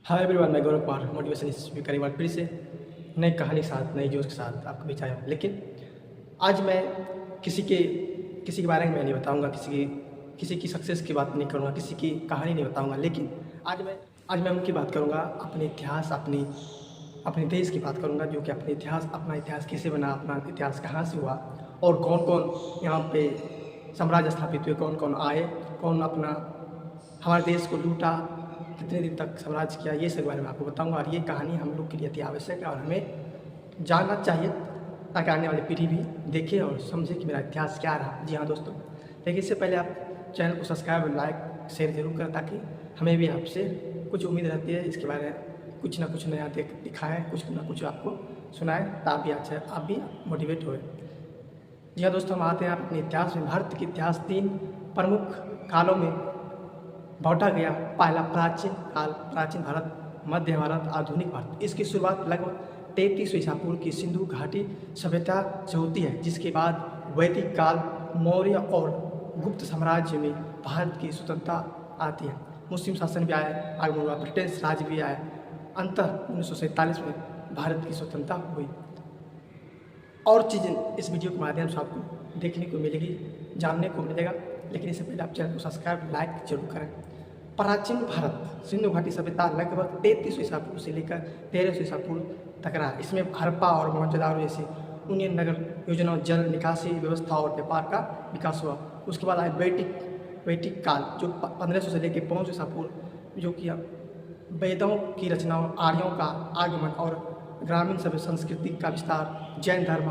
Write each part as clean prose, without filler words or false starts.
Hi everyone, मैं Gaurav Kumar motivation speaker एक बार फिर से नई कहानी के साथ नई जोश के साथ आपको बीच आया हूँ। लेकिन आज मैं किसी के बारे में नहीं बताऊँगा, किसी की सक्सेस की बात नहीं करूँगा, किसी की कहानी नहीं बताऊँगा। लेकिन आज मैं उनकी बात करूँगा, अपने इतिहास अपने देश की बात करूँगा, जो कि अपना इतिहास कैसे बना, अपना इतिहास कहाँ से हुआ और कौन कौन यहाँ पे साम्राज्य स्थापित हुए, कौन कौन आए, कौन अपना हमारे देश को लूटा, कितने दिन तक साम्राज्य किया, ये सब बारे में आपको बताऊंगा। और ये कहानी हम लोग के लिए अति आवश्यक है और हमें जानना चाहिए ताकि आने वाली पीढ़ी भी देखे और समझे कि मेरा इतिहास क्या रहा। जी हाँ दोस्तों, लेकिन इससे पहले आप चैनल को सब्सक्राइब और लाइक शेयर जरूर करें ताकि हमें भी आपसे कुछ उम्मीद रहती है, इसके बारे में कुछ ना कुछ नया दिखाएँ, कुछ ना कुछ आपको सुनाएँ ताकि आप भी मोटिवेट हुए। जी हाँ दोस्तों, हम आते हैं अपने इतिहास में। भारत के इतिहास 3 प्रमुख कालों में बांटा गया। पहला प्राचीन भारत, मध्य भारत, आधुनिक भारत। इसकी शुरुआत लगभग 33 ईसा पूर्व की सिंधु घाटी सभ्यता से होती है, जिसके बाद वैदिक काल, मौर्य और गुप्त साम्राज्य में भारत की स्वतंत्रता आती है। मुस्लिम शासन भी आया, आगमन हुआ, ब्रिटिश राज भी आया। अंततः 1947 में भारत की स्वतंत्रता हुई। और चीज़ें इस वीडियो के माध्यम से आपको देखने को मिलेगी, जानने को मिलेगा। लेकिन इससे पहले आप चैनल को सब्सक्राइब लाइक जरूर करें। प्राचीन भारत सिंधु घाटी सभ्यता लगभग 33 ईसा पूर्व से लेकर 1300 ईसा पूर्व तक रहा। इसमें हड़प्पा और मोहनजोदड़ो जैसे उन्नयन नगर योजना, जल निकासी व्यवस्था और व्यापार का विकास हुआ। उसके बाद आए वैदिक काल, जो 1500 से लेकर 500 ईसा पूर्व, जो कि वेदों की रचना, आर्यों का आगमन और ग्रामीण सभ्य संस्कृति का विस्तार। जैन धर्म,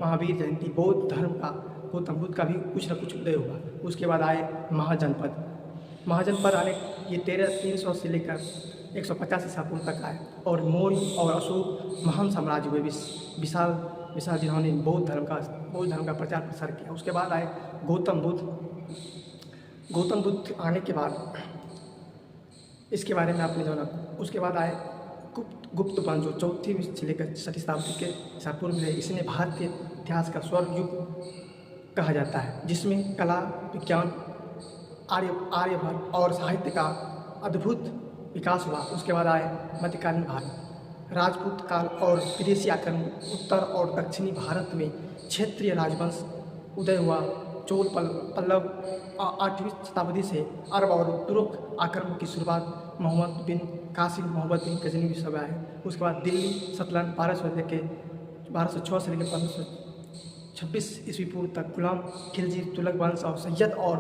महावीर जयंती, बौद्ध धर्म का, गौतम बुद्ध का भी कुछ न कुछ उदय हुआ। उसके बाद आए महाजनपद आने ये 300 से लेकर 150 ईसा पूर्व तक आए। और मौर्य और अशोक महान साम्राज्य हुए, विशाल जिन्होंने बौद्ध धर्म का प्रचार प्रसार किया। उसके बाद आए गौतम बुद्ध आने के बाद इसके बारे में आपने जाना। उसके बाद आए गुप्त वंश, जो 4वीं से लेकर 6वीं शताब्दी के ईसा पूर्व में। इसने भारत के इतिहास का स्वर्ण युग कहा जाता है, जिसमें कला, विज्ञान, आर्यभट्ट और साहित्य का अद्भुत विकास हुआ। उसके बाद आए मध्यकालीन भारत, राजपूत काल और विदेशी आक्रमण। उत्तर और दक्षिणी भारत में क्षेत्रीय राजवंश उदय हुआ। चोल, पल्लव 8वीं शताब्दी से अरब और तुर्क आक्रमण की शुरुआत। मोहम्मद बिन कासिम, मोहम्मद बिन गजनवी सब आए। उसके बाद दिल्ली सल्तनत 1206 से लेकर 1526 ईस्वी पूर्व तक गुलाम खिलजी, तुगलक वंश और सैयद और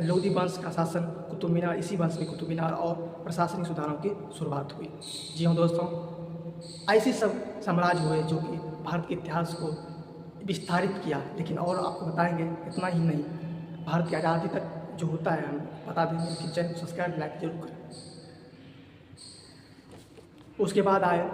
लोदी वंश का शासन। कुतुब मीनार, इसी वंश में कुतुब मीनार और प्रशासनिक सुधारों की शुरुआत हुई। जी हाँ दोस्तों, ऐसे सब साम्राज्य हुए जो कि भारत के इतिहास को विस्तारित किया। लेकिन और आपको बताएंगे, इतना ही नहीं, भारत की आज़ादी तक जो होता है हम बता देंगे। कि चैनल को सब्सक्राइब लाइक जरूर करें। उसके बाद आए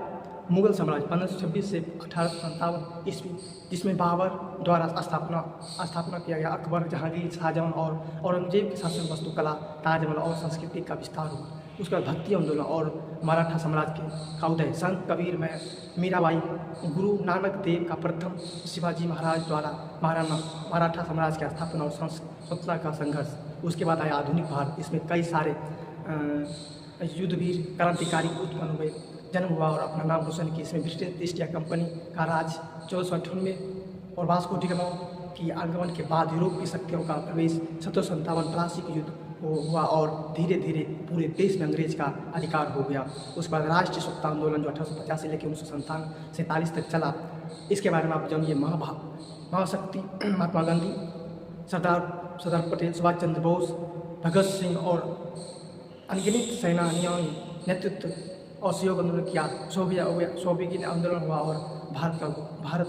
मुगल साम्राज्य 1526 से 1857 ईस्वी, जिसमें बाबर द्वारा स्थापना किया गया। अकबर, जहांगीर, शाहजहां और औरंगजेब के शासन, वास्तुकला, ताजमहल और संस्कृति का विस्तार हुआ। उसके बाद भक्ति आंदोलन और मराठा साम्राज्य का उदय। संत कबीर में मीराबाई, गुरु नानक देव का प्रथम, शिवाजी महाराज द्वारा मराठा साम्राज्य की स्थापना और स्वतंत्रता का संघर्ष। उसके बाद आया आधुनिक भारत। इसमें कई सारे युद्धवीर, क्रांतिकारी उत्पन्न हुए, जन्म हुआ और अपना नाम रोशन किया। इसमें ब्रिटिश ईस्ट इंडिया कंपनी का राज 1498 और वास्को डी गामा की आगमन के बाद यूरोप की शक्तियों का प्रवेश। 1757 प्लासी युद्ध हुआ और धीरे धीरे पूरे देश में अंग्रेज का अधिकार हो गया। उसके बाद राष्ट्रीय स्वतंत्रता आंदोलन, जो 1850 से लेकर 1947 तक चला। इसके बारे में आप जानिए। महाशक्ति महात्मा गांधी, सरदार पटेल, सुभाष चंद्र बोस, भगत सिंह और अनगिनत सेनानियों ने नेतृत्व और सहयोग आंदोलन किया। सोवियत आंदोलन हुआ और भारत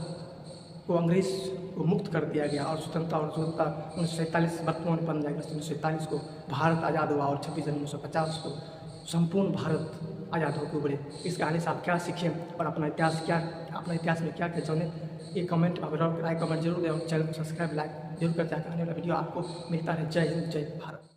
को अंग्रेज को मुक्त कर दिया गया और स्वतंत्रता 1947 वर्तमान बन जाएगा। 1947 को भारत आज़ाद हुआ और 26 जनवरी 1950 को संपूर्ण भारत आज़ाद होकर उभरे। इस कहानी से आप क्या सीखें और अपना इतिहास में क्या जाने, ये कमेंट जरूर दें और चैनल को सब्सक्राइब लाइक जरूर कर, ताकि आने वाला वीडियो आपको मिलता रहे। जय हिंद, जय भारत।